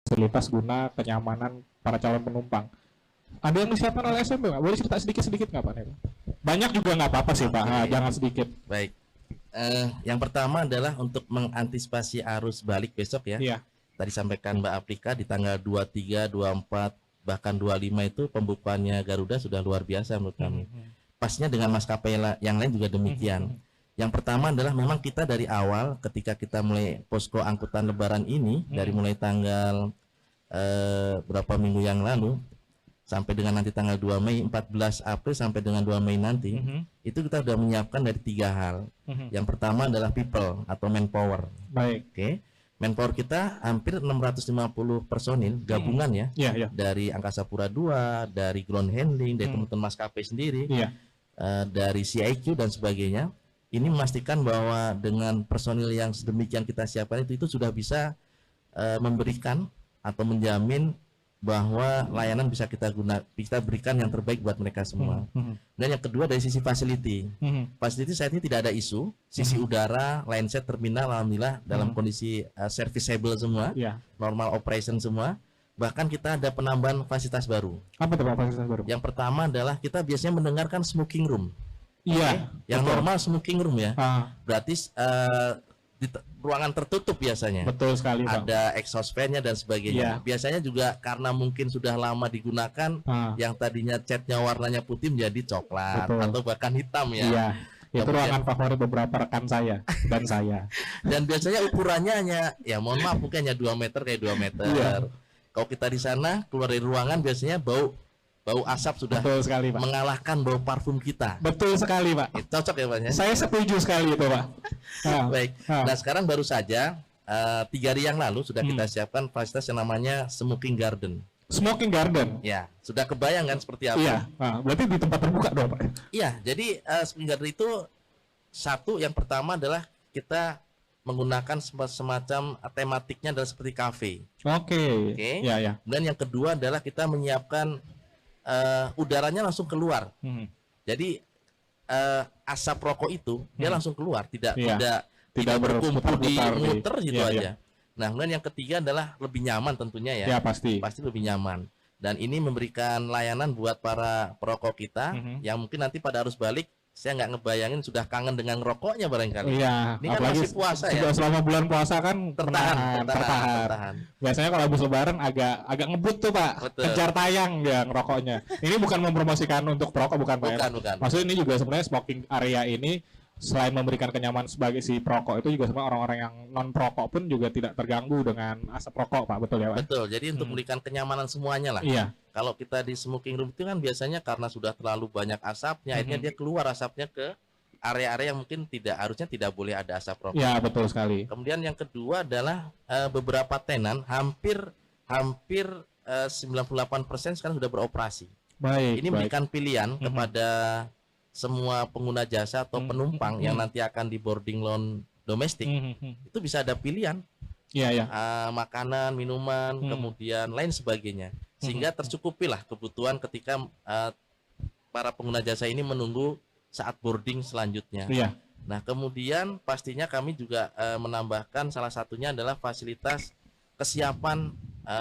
fasilitas guna kenyamanan para calon penumpang. Ada yang disiapkan oleh SMP nggak? Boleh cerita sedikit-sedikit nggak Pak Nero? Banyak juga nggak apa-apa sih Pak, jangan sedikit. Baik. Yang pertama adalah untuk mengantisipasi arus balik besok ya. Iya. Tadi sampaikan Mbak Afrika di tanggal 23, 24, bahkan 25 itu pembukaannya Garuda sudah luar biasa menurut kami. Pastinya dengan maskapai yang lain juga demikian. Yang pertama adalah memang kita dari awal ketika kita mulai posko angkutan lebaran ini, dari mulai tanggal berapa minggu yang lalu sampai dengan nanti tanggal 2 Mei, 14 April sampai dengan 2 Mei nanti, itu kita sudah menyiapkan dari 3 hal. Yang pertama adalah people atau manpower. Baik. Oke. Manpower kita hampir 650 personil gabungan ya. Dari Angkasa Pura II, dari ground handling, dari teman-teman maskapai sendiri, dari CIQ dan sebagainya. Ini memastikan bahwa dengan personil yang sedemikian kita siapkan itu sudah bisa memberikan atau menjamin bahwa layanan bisa kita berikan yang terbaik buat mereka semua. Dan yang kedua dari sisi facility. Facility saat ini tidak ada isu. Sisi udara, line set, terminal, alhamdulillah dalam kondisi serviceable semua, normal operation semua. Bahkan kita ada penambahan fasilitas baru. Apa tuh Pak fasilitas baru? Yang pertama adalah kita biasanya mendengarkan smoking room. Iya. Yang normal smoking room ya. Berarti di ruangan tertutup biasanya. Betul sekali Pak. Ada exhaust fan-nya dan sebagainya. Biasanya juga karena mungkin sudah lama digunakan, yang tadinya catnya warnanya putih menjadi coklat atau bahkan hitam ya. Iya. Itu ruangan favorit beberapa rekan saya dan saya. Dan biasanya ukurannya hanya, ya mohon maaf mungkin hanya 2 meter kayak 2 meter. Kalau kita di sana keluar dari ruangan biasanya bau asap sudah sekali, Pak, mengalahkan bau parfum kita. Betul sekali Pak. Cocok ya Pak ya? Saya setuju sekali itu Pak. Baik. Nah sekarang baru saja 3 hari yang lalu sudah kita siapkan fasilitas yang namanya smoking garden. Smoking garden? Ya, sudah kebayang kan seperti apa? Iya, berarti di tempat terbuka dong Pak? Iya, jadi smoking garden itu satu, yang pertama adalah kita menggunakan semacam tematiknya adalah seperti kafe. Oke. Ya. Dan yang kedua adalah kita menyiapkan udaranya langsung keluar. Jadi asap rokok itu dia langsung keluar, tidak berkumpul di muter gitu aja. Nah, kemudian yang ketiga adalah lebih nyaman tentunya ya. Ya pasti lebih nyaman. Dan ini memberikan layanan buat para perokok kita yang mungkin nanti pada arus balik saya nggak ngebayangin sudah kangen dengan rokoknya barangkali. Iya. Ini kan masih puasa ya. Selama bulan puasa kan tertahan. Biasanya kalau habis lebaran agak ngebut tuh Pak. Betul. Kejar tayang ya ngerokoknya. Ini bukan mempromosikan untuk perokok, bukan Pak. Bukan. Maksudnya ini juga sebenarnya smoking area ini selain memberikan kenyamanan sebagai si perokok, itu juga sebenarnya orang-orang yang non perokok pun juga tidak terganggu dengan asap rokok Pak. Betul ya Pak? Betul. Jadi untuk memberikan kenyamanan semuanya lah. Iya. Kalau kita di smoking room itu kan biasanya karena sudah terlalu banyak asapnya, akhirnya dia keluar asapnya ke area-area yang mungkin harusnya tidak boleh ada asap rokok. Ya betul sekali. Kemudian yang kedua adalah beberapa tenan hampir 98% sekarang sudah beroperasi. Baik. Ini memberikan pilihan kepada semua pengguna jasa atau penumpang yang nanti akan di boarding lounge domestik, itu bisa ada pilihan. Iya. Makanan, minuman, kemudian lain sebagainya, sehingga tercukupilah kebutuhan ketika para pengguna jasa ini menunggu saat boarding selanjutnya. Iya. Nah kemudian pastinya kami juga menambahkan salah satunya adalah fasilitas kesiapan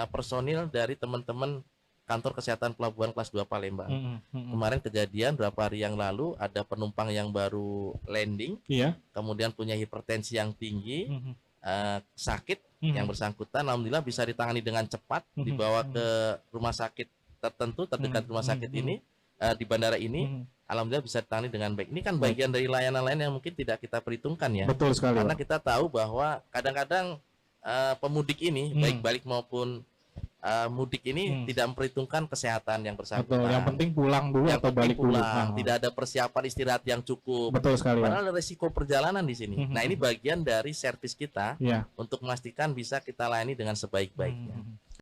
personil dari teman-teman kantor kesehatan pelabuhan kelas 2 Palembang. Kemarin kejadian berapa hari yang lalu ada penumpang yang baru landing, kemudian punya hipertensi yang tinggi, sakit yang bersangkutan, alhamdulillah bisa ditangani dengan cepat, dibawa ke rumah sakit tertentu terdekat rumah sakit ini, di bandara ini, alhamdulillah bisa ditangani dengan baik. Ini kan bagian dari layanan lain yang mungkin tidak kita perhitungkan ya. Betul sekali. Karena kita tahu bahwa kadang-kadang pemudik ini baik balik maupun mudik ini tidak memperhitungkan kesehatan yang bersangkutan. Betul, yang penting pulang dulu atau balik pulang. Tidak ada persiapan istirahat yang cukup. Betul sekali. Padahal ada resiko perjalanan di sini. Nah, ini bagian dari servis kita untuk memastikan bisa kita layani dengan sebaik-baiknya.